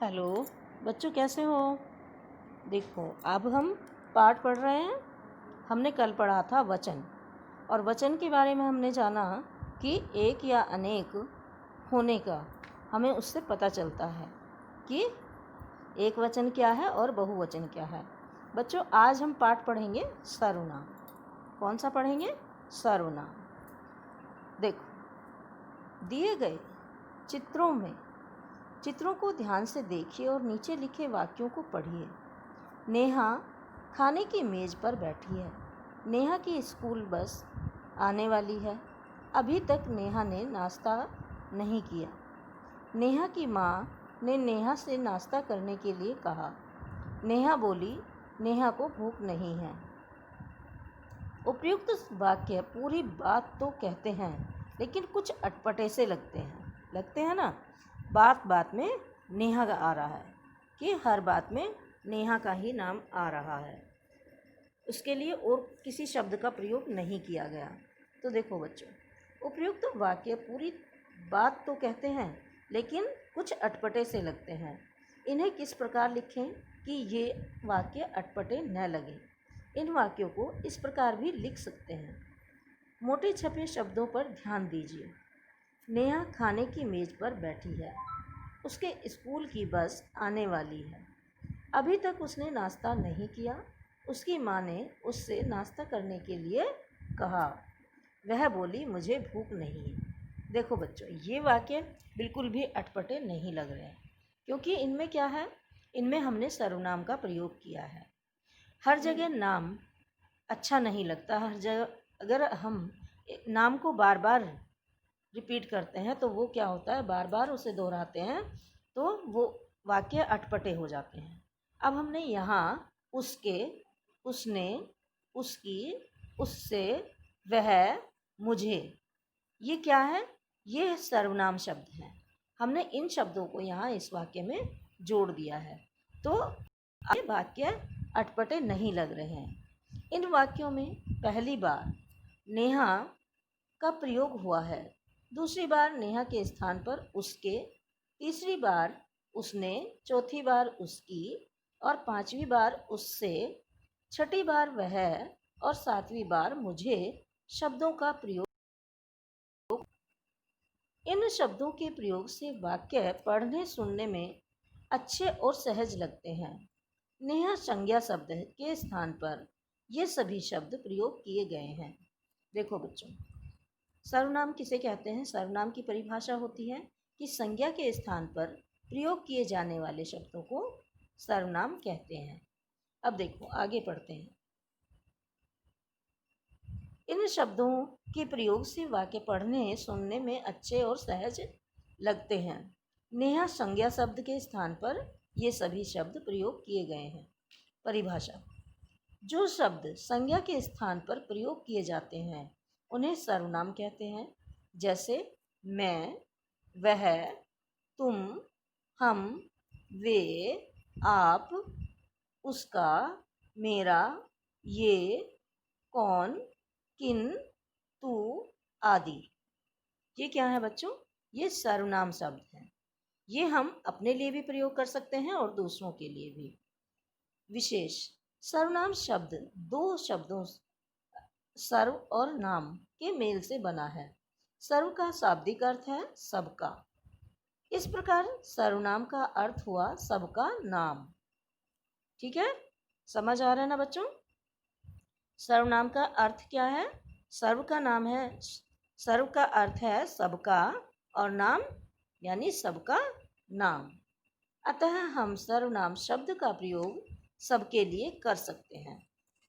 Hello बच्चों, कैसे हो। देखो, अब हम पाठ पढ़ रहे हैं। हमने कल पढ़ा था वचन, और वचन के बारे में हमने जाना कि एक या अनेक होने का हमें उससे पता चलता है कि एक वचन क्या है और बहुवचन क्या है। बच्चों, आज हम पाठ पढ़ेंगे सर्वनाम। कौन सा पढ़ेंगे? सर्वनाम। देखो, दिए गए चित्रों को ध्यान से देखिए और नीचे लिखे वाक्यों को पढ़िए। नेहा खाने की मेज़ पर बैठी है। नेहा की स्कूल बस आने वाली है। अभी तक नेहा ने नाश्ता नहीं किया। नेहा की माँ ने नेहा से नाश्ता करने के लिए कहा। नेहा बोली, नेहा को भूख नहीं है। उपयुक्त वाक्य पूरी बात तो कहते हैं, लेकिन कुछ अटपटे से लगते हैं ना। बात बात में नेहा आ रहा है कि हर बात में नेहा का ही नाम आ रहा है। उसके लिए और किसी शब्द का प्रयोग नहीं किया गया। तो देखो बच्चों, उपयुक्त वाक्य पूरी बात तो कहते हैं, लेकिन कुछ अटपटे से लगते हैं। इन्हें किस प्रकार लिखें कि ये वाक्य अटपटे न लगें। इन वाक्यों को इस प्रकार भी लिख सकते हैं। मोटे छपे शब्दों पर ध्यान दीजिए। नेहा खाने की मेज़ पर बैठी है। उसके स्कूल की बस आने वाली है। अभी तक उसने नाश्ता नहीं किया। उसकी माँ ने उससे नाश्ता करने के लिए कहा। वह बोली, मुझे भूख नहीं है। देखो बच्चों, ये वाक्य बिल्कुल भी अटपटे नहीं लग रहे हैं, क्योंकि इनमें क्या है, इनमें हमने सर्वनाम का प्रयोग किया है। हर जगह नाम अच्छा नहीं लगता। हर जगह अगर हम नाम को बार बार रिपीट करते हैं तो वो क्या होता है, बार बार उसे दोहराते हैं तो वो वाक्य अटपटे हो जाते हैं। अब हमने यहाँ उसके, उसने, उसकी, उससे, वह, मुझे, ये क्या है? ये सर्वनाम शब्द हैं। हमने इन शब्दों को यहाँ इस वाक्य में जोड़ दिया है, तो ये वाक्य अटपटे नहीं लग रहे हैं। इन वाक्यों में पहली बार नेहा का प्रयोग हुआ है, दूसरी बार नेहा के स्थान पर उसके, तीसरी बार उसने, चौथी बार उसकी और पांचवी बार उससे, छठी बार वह और सातवीं बार मुझे शब्दों का प्रयोग। इन शब्दों के प्रयोग से वाक्य पढ़ने सुनने में अच्छे और सहज लगते हैं। नेहा संज्ञा शब्द के स्थान पर ये सभी शब्द प्रयोग किए गए हैं। देखो बच्चों, सर्वनाम किसे कहते हैं? सर्वनाम की परिभाषा होती है कि संज्ञा के स्थान पर प्रयोग किए जाने वाले शब्दों को सर्वनाम कहते हैं। अब देखो, आगे पढ़ते हैं। इन शब्दों के प्रयोग से वाक्य पढ़ने सुनने में अच्छे और सहज लगते हैं। नेहा संज्ञा शब्द के स्थान पर ये सभी शब्द प्रयोग किए गए हैं। परिभाषा: जो शब्द संज्ञा के स्थान पर प्रयोग किए जाते हैं उन्हें सर्वनाम कहते हैं। जैसे मैं, वह, तुम, हम, वे, आप, उसका, मेरा, ये, कौन, किन, तू आदि। ये क्या है बच्चों? ये सर्वनाम शब्द हैं। ये हम अपने लिए भी प्रयोग कर सकते हैं और दूसरों के लिए भी। विशेष: सर्वनाम शब्द दो शब्दों सर्व और नाम के मेल से बना है। सर्व का शाब्दिक अर्थ है सबका। इस प्रकार सर्वनाम का अर्थ हुआ सबका नाम। ठीक है, समझ आ रहा है ना बच्चों? सर्वनाम का अर्थ क्या है? सर्व का नाम है, सर्व का अर्थ है सबका, और नाम यानी सबका नाम। अतः हम सर्वनाम शब्द का प्रयोग सबके लिए कर सकते हैं।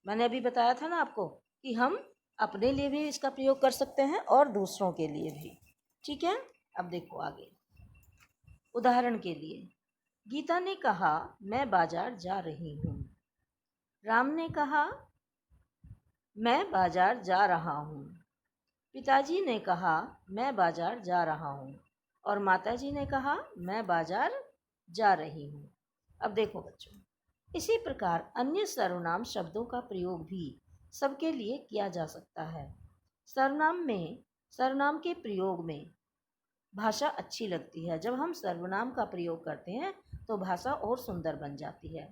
मैंने अभी बताया था ना आपको कि हम अपने लिए भी इसका प्रयोग कर सकते हैं और दूसरों के लिए भी। ठीक है, अब देखो आगे। उदाहरण के लिए, गीता ने कहा, मैं बाजार जा रही हूँ। राम ने कहा, मैं बाजार जा रहा हूँ। पिताजी ने कहा, मैं बाजार जा रहा हूँ। और माताजी ने कहा, मैं बाजार जा रही हूँ। अब देखो बच्चों, इसी प्रकार अन्य सर्वनाम शब्दों का प्रयोग भी सबके लिए किया जा सकता है। सर्वनाम के प्रयोग में भाषा अच्छी लगती है। जब हम सर्वनाम का प्रयोग करते हैं तो भाषा और सुंदर बन जाती है।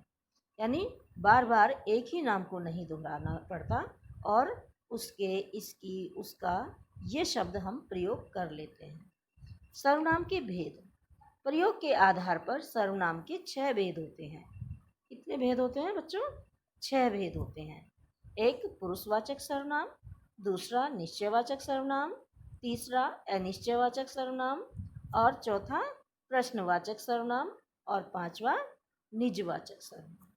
यानी बार बार एक ही नाम को नहीं दोहराना पड़ता और उसके, इसकी, उसका ये शब्द हम प्रयोग कर लेते हैं। सर्वनाम के भेद। प्रयोग के आधार पर सर्वनाम के 6 भेद होते हैं। कितने भेद होते हैं बच्चों? 6 भेद होते हैं। एक पुरुषवाचक सर्वनाम, दूसरा निश्चयवाचक सर्वनाम, तीसरा अनिश्चयवाचक सर्वनाम और चौथा प्रश्नवाचक सर्वनाम और पांचवा निजवाचक सर्वनाम।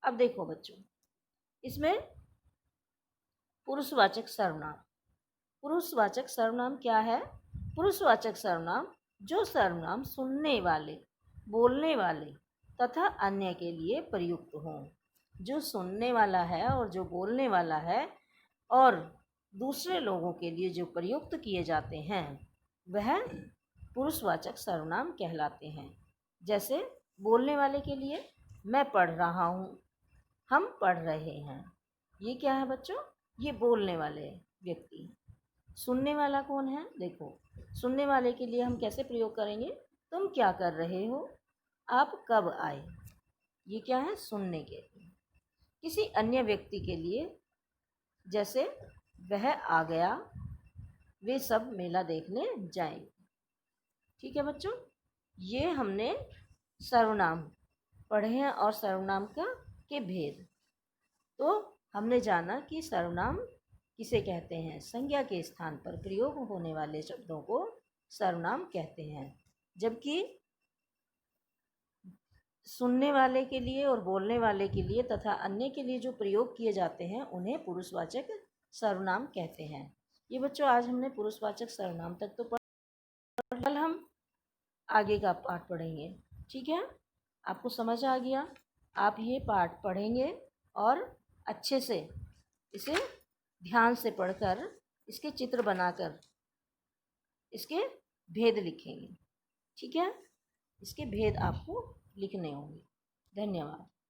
अब देखो बच्चों, इसमें पुरुषवाचक सर्वनाम। पुरुषवाचक सर्वनाम क्या है? पुरुषवाचक सर्वनाम जो सर्वनाम सुनने वाले, बोलने वाले तथा अन्य के लिए प्रयुक्त हों। जो सुनने वाला है और जो बोलने वाला है और दूसरे लोगों के लिए जो प्रयुक्त किए जाते हैं वह पुरुषवाचक सर्वनाम कहलाते हैं। जैसे बोलने वाले के लिए मैं पढ़ रहा हूँ, हम पढ़ रहे हैं। ये क्या है बच्चों? ये बोलने वाले व्यक्ति। सुनने वाला कौन है? देखो, सुनने वाले के लिए हम कैसे प्रयोग करेंगे? तुम क्या कर रहे हो? आप कब आए? ये क्या है? सुनने के लिए। किसी अन्य व्यक्ति के लिए जैसे वह आ गया, वे सब मेला देखने जाएंगे। ठीक है बच्चों, ये हमने सर्वनाम पढ़े हैं और सर्वनाम के भेद। तो हमने जाना कि सर्वनाम किसे कहते हैं? संज्ञा के स्थान पर प्रयोग होने वाले शब्दों को सर्वनाम कहते हैं। जबकि सुनने वाले के लिए और बोलने वाले के लिए तथा अन्य के लिए जो प्रयोग किए जाते हैं उन्हें पुरुषवाचक सर्वनाम कहते हैं। ये बच्चों आज हमने पुरुषवाचक सर्वनाम तक तो पढ़ा। कल हम आगे का पाठ पढ़ेंगे। ठीक है, आपको समझ आ गया? आप ये पाठ पढ़ेंगे और अच्छे से इसे ध्यान से पढ़कर इसके चित्र बनाकर इसके भेद लिखेंगे। ठीक है, इसके भेद आपको लिखने होंगे। धन्यवाद।